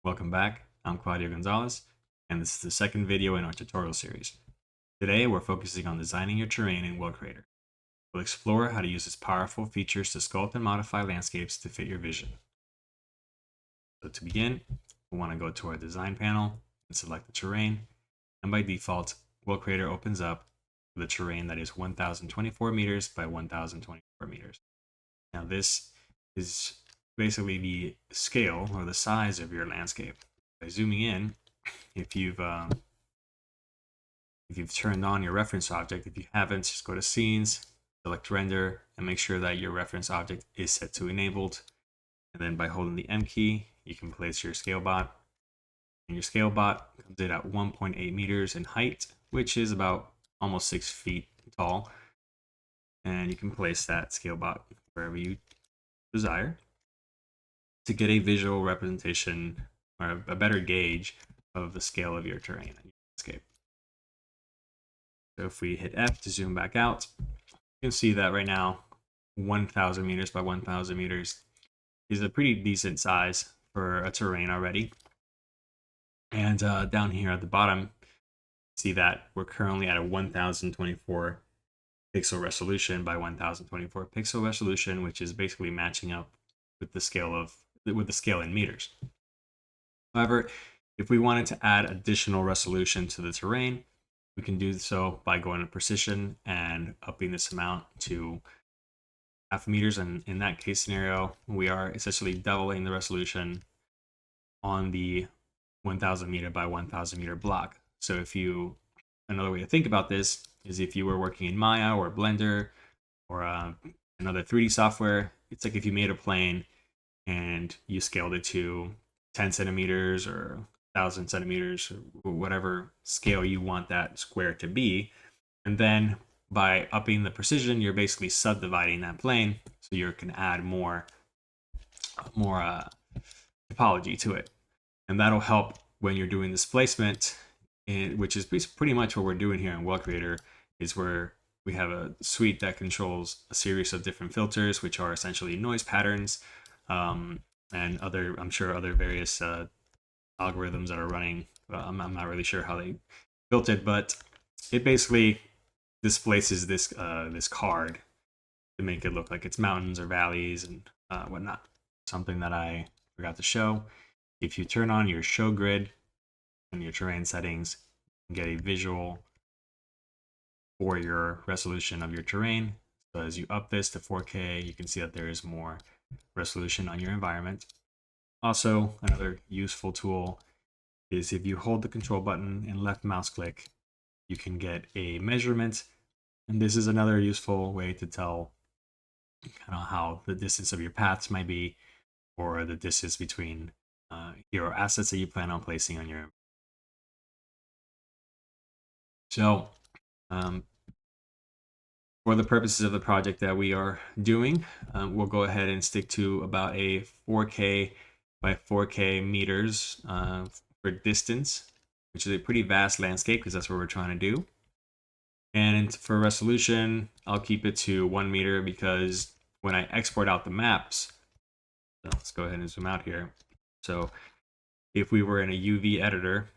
Welcome back. I'm Claudio Gonzalez, and this is the second video in our tutorial series. Today, we're focusing on designing your terrain in World Creator. We'll explore how to use its powerful features to sculpt and modify landscapes to fit your vision. So to begin, we want to go to our design panel and select the terrain, and by default, World Creator opens up with a terrain that is 1024 meters by 1024 meters. Now this is basically the scale or the size of your landscape. By zooming in, if you've turned on your reference object, if you haven't, just go to Scenes, select Render, and make sure that your reference object is set to Enabled. And then by holding the M key, you can place your scale bot. And your scale bot comes in at 1.8 meters in height, which is about almost 6 feet tall. And you can place that scale bot wherever you desire to get a visual representation or a better gauge of the scale of your terrain and your landscape. So if we hit F to zoom back out, you can see that right now 1000 meters by 1000 meters is a pretty decent size for a terrain already. And down here at the bottom, see that we're currently at a 1024 pixel resolution by 1024 pixel resolution, which is basically matching up with the scale in meters. However, if we wanted to add additional resolution to the terrain, we can do so by going to precision and upping this amount to half meters. And in that case scenario, we are essentially doubling the resolution on the 1000 meter by 1000 meter block. So another way to think about this is if you were working in Maya or Blender or another 3D software, it's like if you made a plane and you scaled it to 10 centimeters or 1000 centimeters or whatever scale you want that square to be. And then by upping the precision, you're basically subdividing that plane so you can add more topology to it. And that'll help when you're doing displacement, which is pretty much what we're doing here in World Creator, is where we have a suite that controls a series of different filters, which are essentially noise patterns, and I'm sure other various algorithms that are running. I'm not really sure how they built it, but it basically displaces this card to make it look like it's mountains or valleys and whatnot. Something that I forgot to show. If you turn on your show grid and your terrain settings, you can get a visual for your resolution of your terrain. So as you up this to 4K, you can see that there is more resolution on your environment. Also, another useful tool is if you hold the control button and left mouse click, you can get a measurement. And this is another useful way to tell kind of how the distance of your paths might be, or the distance between hero assets that you plan on placing on your. So for the purposes of the project that we are doing, we'll go ahead and stick to about a 4K by 4K meters for distance, which is a pretty vast landscape because that's what we're trying to do. And for resolution, I'll keep it to 1 meter because when I export out the maps, so let's go ahead and zoom out here. So if we were in a UV editor,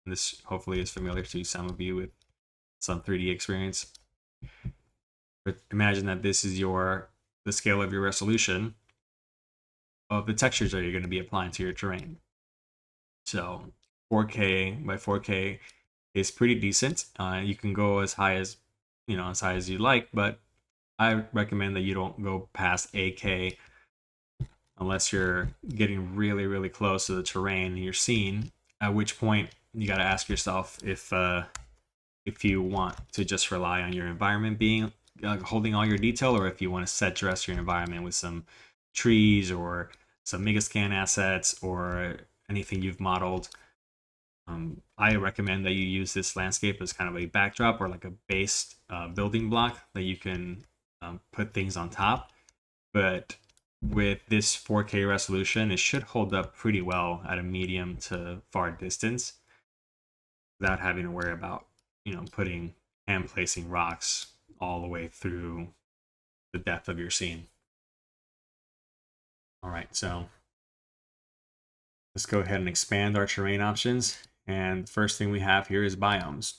this hopefully is familiar to some of you with some 3D experience. But imagine that this is the scale of your resolution of the textures that you're going to be applying to your terrain. So 4K by 4K is pretty decent. You can go as high as you like, but I recommend that you don't go past 8K unless you're getting really, really close to the terrain in your scene, at which point you got to ask yourself if you want to just rely on your environment being holding all your detail, or if you want to set dress your environment with some trees or some Megascan assets or anything you've modeled. I recommend that you use this landscape as kind of a backdrop or like a base building block that you can put things on top. But with this 4K resolution, it should hold up pretty well at a medium to far distance without having to worry about putting and placing rocks all the way through the depth of your scene. All right, so Let's go ahead and expand our terrain options. And the first thing we have here is biomes.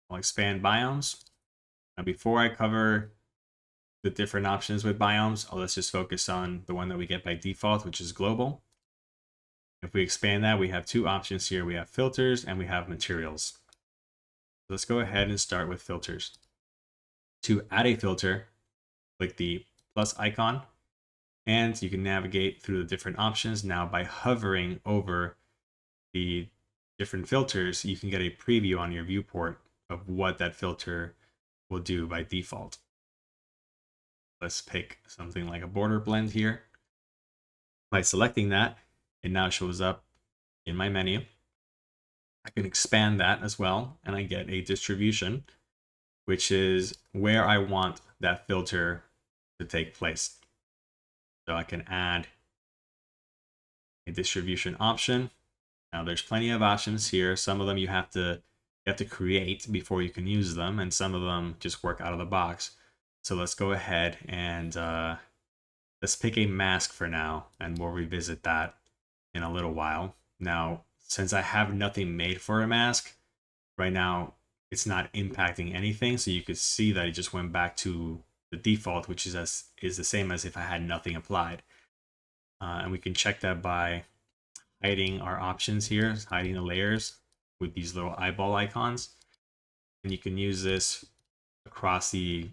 I'll expand biomes. Now, before I cover the different options with biomes, let's just focus on the one that we get by default, which is global. If we expand that, we have two options here. We have filters and we have materials. Let's go ahead and start with filters. To add a filter, click the plus icon, and you can navigate through the different options. Now, by hovering over the different filters, you can get a preview on your viewport of what that filter will do by default. Let's pick something like a border blend here. By selecting that, it now shows up in my menu. I can expand that as well, and I get a distribution, which is where I want that filter to take place. So I can add a distribution option. Now there's plenty of options here. Some of them you have to create before you can use them, and some of them just work out of the box. So let's go ahead and let's pick a mask for now, and we'll revisit that in a little while. Now, since I have nothing made for a mask, right now it's not impacting anything. So you could see that it just went back to the default, which is the same as if I had nothing applied. And we can check that by hiding our options here, hiding the layers with these little eyeball icons. And you can use this across the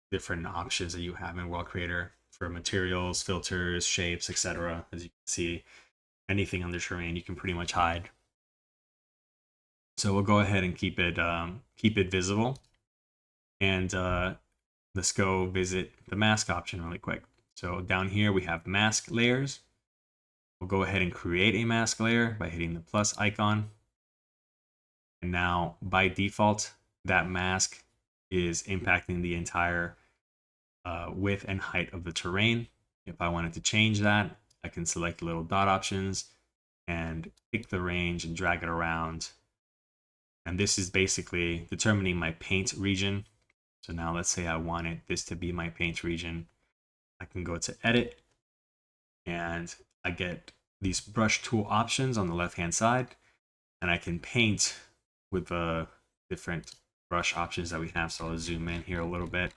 different options that you have in World Creator for materials, filters, shapes, etc. As you can see, anything on the terrain you can pretty much hide. So we'll go ahead and keep it visible. And let's go visit the mask option really quick. So down here we have mask layers. We'll go ahead and create a mask layer by hitting the plus icon. And now by default, that mask is impacting the entire width and height of the terrain. If I wanted to change that, I can select the little dot options and pick the range and drag it around. And this is basically determining my paint region. So now let's say I wanted this to be my paint region. I can go to edit and I get these brush tool options on the left hand side, and I can paint with the different brush options that we have. So I'll zoom in here a little bit.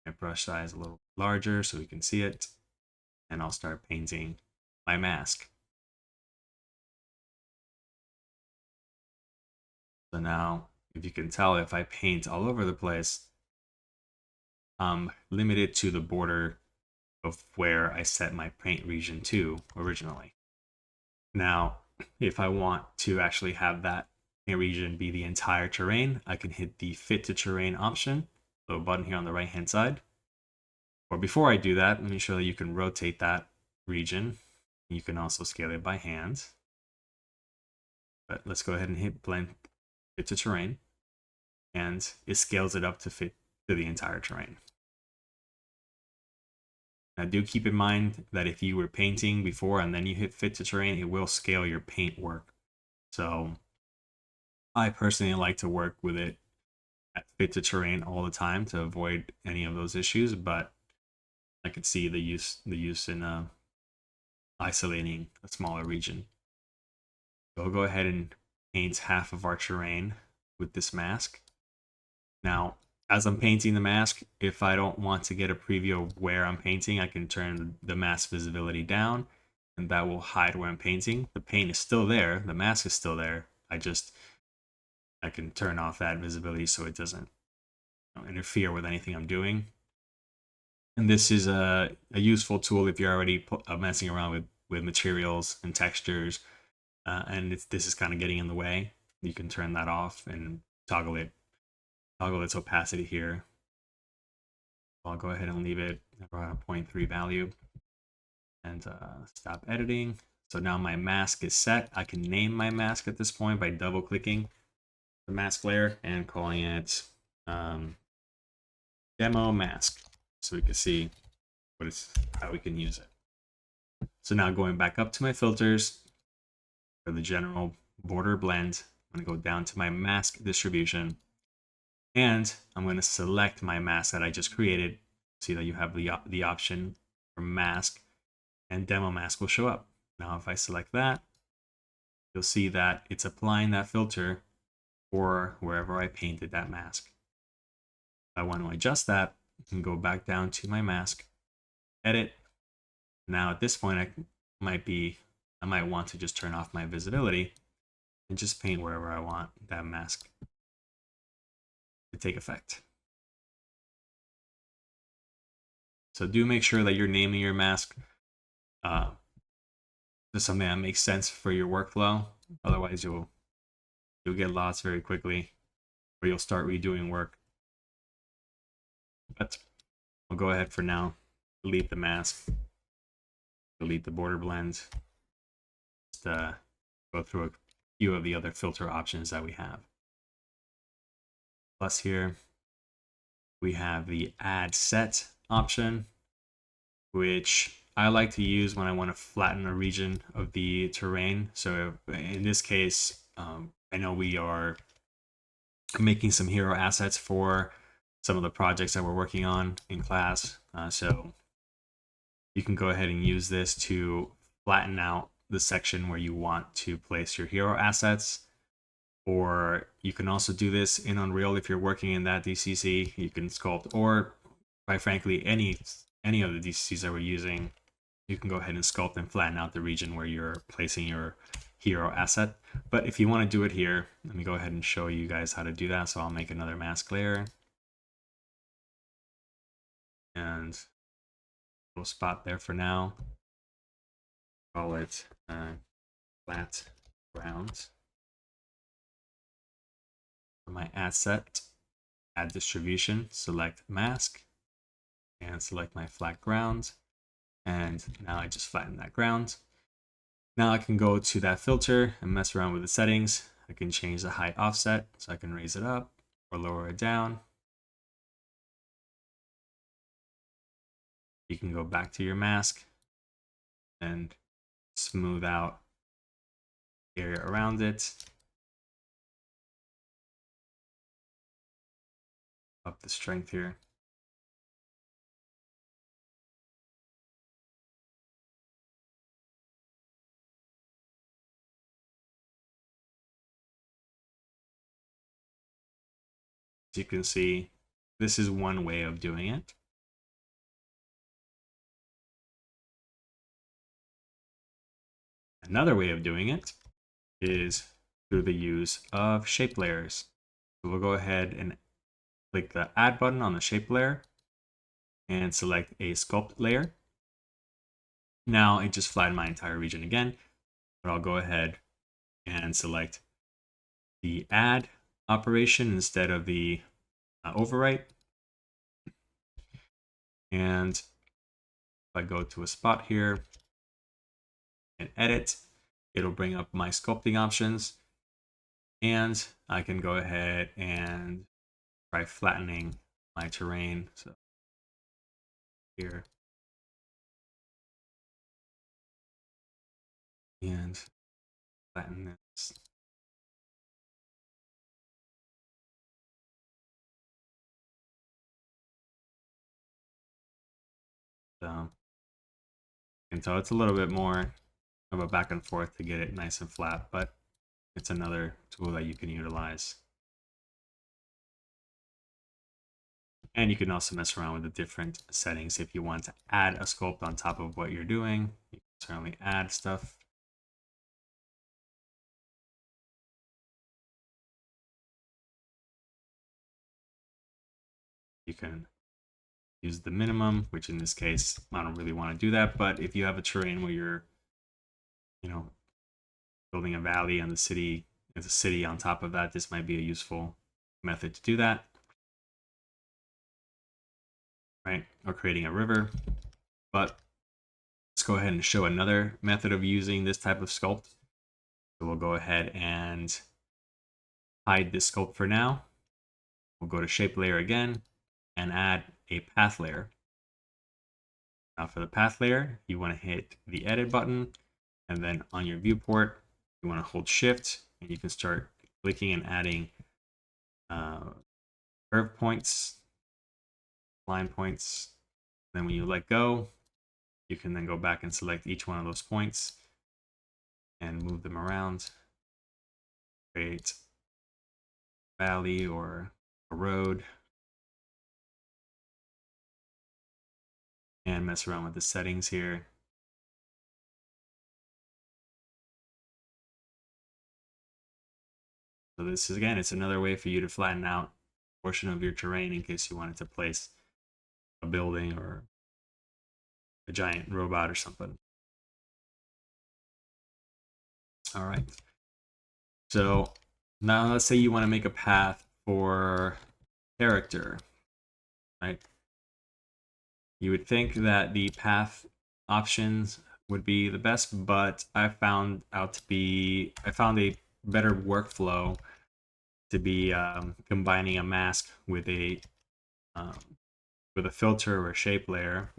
My brush size a little larger so we can see it, and I'll start painting my mask. So now, if you can tell, if I paint all over the place, I'm limited to the border of where I set my paint region to originally. Now, if I want to actually have that paint region be the entire terrain, I can hit the fit to terrain option, little button here on the right hand side. Or before I do that, let me show you can rotate that region. You can also scale it by hand. But let's go ahead and hit blend fit to terrain, and it scales it up to fit to the entire terrain. Now do keep in mind that if you were painting before and then you hit fit to terrain, it will scale your paint work. So I personally like to work with it at fit to terrain all the time to avoid any of those issues, but I could see the use in isolating a smaller region. So we'll go ahead and paint half of our terrain with this mask. Now, as I'm painting the mask, if I don't want to get a preview of where I'm painting, I can turn the mask visibility down, and that will hide where I'm painting. The paint is still there, the mask is still there. I can turn off that visibility so it doesn't interfere with anything I'm doing. And this is a useful tool if you're already messing around with materials and textures, and this is kind of getting in the way. You can turn that off and toggle its opacity here. I'll go ahead and leave it around a 0.3 value and stop editing. So now my mask is set. I can name my mask at this point by double clicking the mask layer and calling it demo mask, so we can see how we can use it. So now going back up to my filters for the general border blend, I'm going to go down to my mask distribution, and I'm going to select my mask that I just created. See that you have the option for mask, and demo mask will show up. Now if I select that, you'll see that it's applying that filter for wherever I painted that mask. If I want to adjust that, I can go back down to my mask, edit. Now at this point, I might want to just turn off my visibility and just paint wherever I want that mask to take effect. So do make sure that you're naming your mask to something that makes sense for your workflow. Otherwise, you'll get lost very quickly, or you'll start redoing work. But I'll go ahead for now, delete the mask, delete the border blend, just go through a few of the other filter options that we have. Plus here, we have the add set option, which I like to use when I want to flatten a region of the terrain. So in this case, I know we are making some hero assets for some of the projects that we're working on in class. So you can go ahead and use this to flatten out the section where you want to place your hero assets. Or you can also do this in Unreal if you're working in that DCC. You can sculpt, or quite frankly, any of the DCCs that we're using, you can go ahead and sculpt and flatten out the region where you're placing your hero asset. But if you want to do it here, let me go ahead and show you guys how to do that. So I'll make another mask layer and a little spot there for now. Call it flat ground. For my asset, add distribution, select mask, and select my flat ground. And now I just flatten that ground. Now I can go to that filter and mess around with the settings. I can change the height offset, so I can raise it up or lower it down. You can go back to your mask and smooth out the area around it. Up the strength here. As you can see, this is one way of doing it. Another way of doing it is through the use of shape layers. So we'll go ahead and click the add button on the shape layer and select a sculpt layer. Now it just flattened my entire region again, but I'll go ahead and select the add operation instead of the overwrite. And if I go to a spot here and edit, it'll bring up my sculpting options, and I can go ahead and try flattening my terrain. So here, and flatten this. And so it's a little bit more of a back and forth to get it nice and flat, but it's another tool that you can utilize. And you can also mess around with the different settings. If you want to add a sculpt on top of what you're doing, you can certainly add stuff. You can use the minimum, which in this case, I don't really want to do that. But if you have a terrain where you're, building a valley and the city is a city on top of that, this might be a useful method to do that. Right? Or creating a river. But let's go ahead and show another method of using this type of sculpt. So we'll go ahead and hide this sculpt for now. We'll go to shape layer again and add a path layer. Now for the path layer, you want to hit the edit button, and then on your viewport, you want to hold shift, and you can start clicking and adding curve points, line points. Then when you let go, you can then go back and select each one of those points and move them around. Create a valley or a road. And mess around with the settings here. So this is, again, it's another way for you to flatten out a portion of your terrain in case you wanted to place a building or a giant robot or something. All right. So now let's say you want to make a path for character, right? You would think that the path options would be the best, but I found a better workflow to be combining a mask um, with a filter or a shape layer.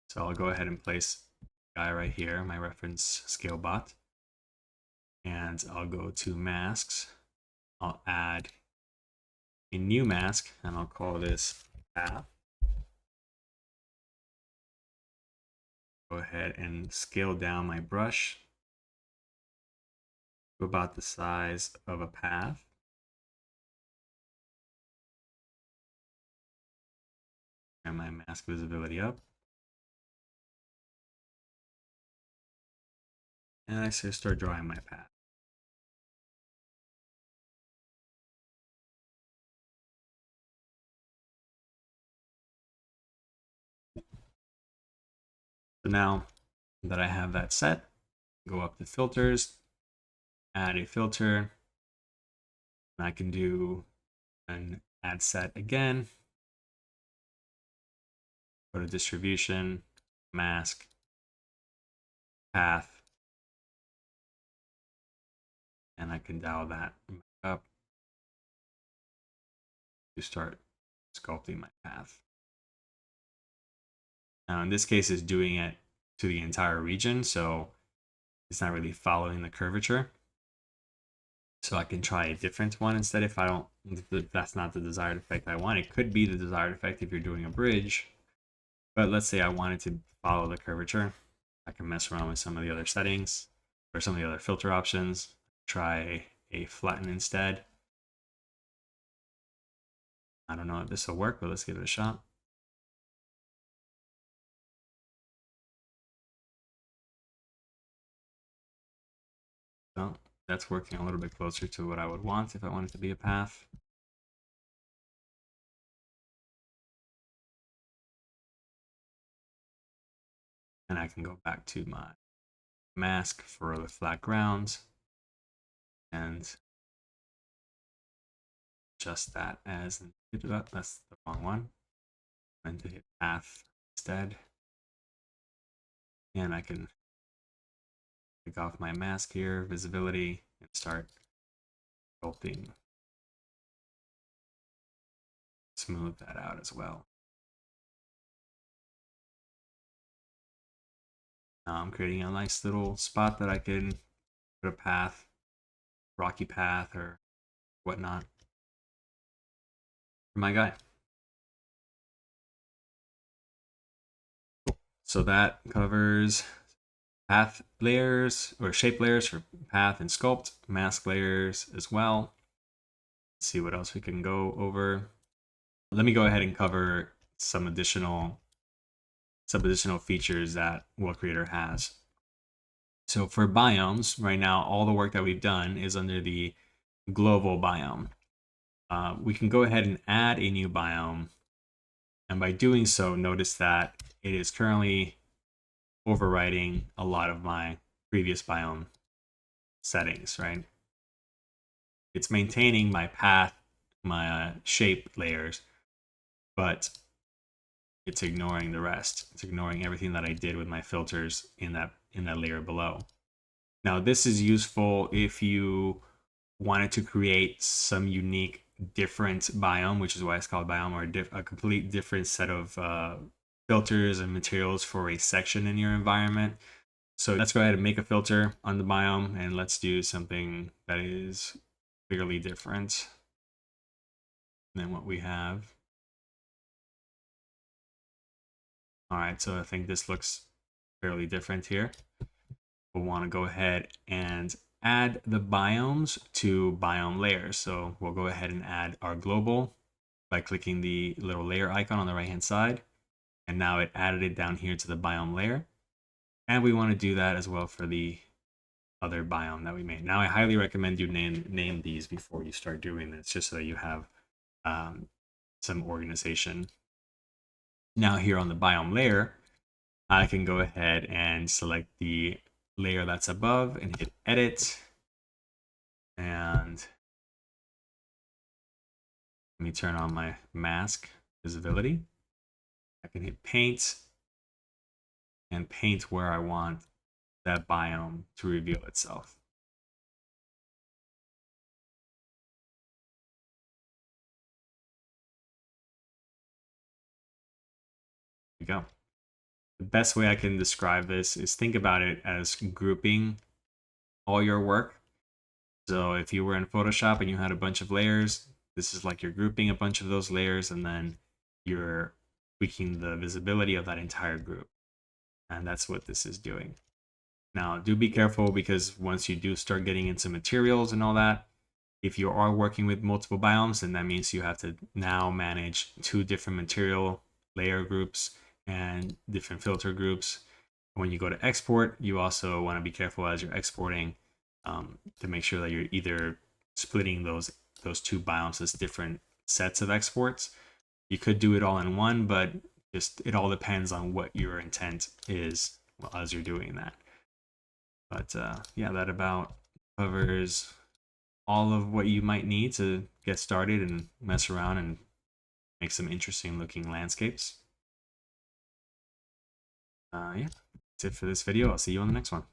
So I'll go ahead and place a guy right here, my reference scale bot. And I'll go to masks. I'll add a new mask and I'll call this path. Go ahead and scale down my brush to about the size of a path. And my mask visibility up. And I start drawing my path. So now that I have that set, go up to filters, add a filter, and I can do an add set again. Go to distribution, mask, path, and I can dial that up to start sculpting my path. Now in this case, it's doing it to the entire region, so it's not really following the curvature. So I can try a different one instead if that's not the desired effect I want. It could be the desired effect if you're doing a bridge, but let's say I wanted to follow the curvature. I can mess around with some of the other settings or some of the other filter options. Try a flatten instead. I don't know if this will work, but let's give it a shot. So that's working a little bit closer to what I would want if I wanted to be a path. And I can go back to my mask for the flat grounds and adjust that as that's the wrong one. I'm going to hit path instead. And I can take off my mask here, visibility, and start sculpting. Smooth that out as well. Now I'm creating a nice little spot that I can put a path, rocky path or whatnot for my guy. So that covers path layers or shape layers for path and sculpt, mask layers as well. Let's see what else we can go over. Let me go ahead and cover some additional features that World Creator has. So for biomes, right now, all the work that we've done is under the global biome. We can go ahead and add a new biome. And by doing so, notice that it is currently overwriting a lot of my previous biome settings, right? It's maintaining my path, my shape layers, but it's ignoring the rest. It's ignoring everything that I did with my filters in that layer below. Now, this is useful if you wanted to create some unique different biome, which is why it's called biome, or a complete different set of filters and materials for a section in your environment. So let's go ahead and make a filter on the biome, and let's do something that is clearly different than what we have. All right, so I think this looks fairly different here. we'll want to go ahead and add the biomes to biome layers. So we'll go ahead and add our global by clicking the little layer icon on the right hand side. And now it added it down here to the biome layer. And we want to do that as well for the other biome that we made. Now I highly recommend you name these before you start doing this, just so that you have some organization. Now here on the biome layer, I can go ahead and select the layer that's above and hit edit. And let me turn on my mask visibility. I can hit paint and paint where I want that biome to reveal itself. There we go. The best way I can describe this is think about it as grouping all your work. So if you were in Photoshop and you had a bunch of layers, this is like you're grouping a bunch of those layers and then you're tweaking the visibility of that entire group. And that's what this is doing. Now, do be careful, because once you do start getting into materials and all that, if you are working with multiple biomes, then that means you have to now manage 2 different material layer groups and different filter groups. When you go to export, you also want to be careful as you're exporting to make sure that you're either splitting those 2 biomes as different sets of exports. You could do it all in one, but just it all depends on what your intent is as you're doing that. But yeah, that about covers all of what you might need to get started and mess around and make some interesting looking landscapes. Yeah, that's it for this video. I'll see you on the next one.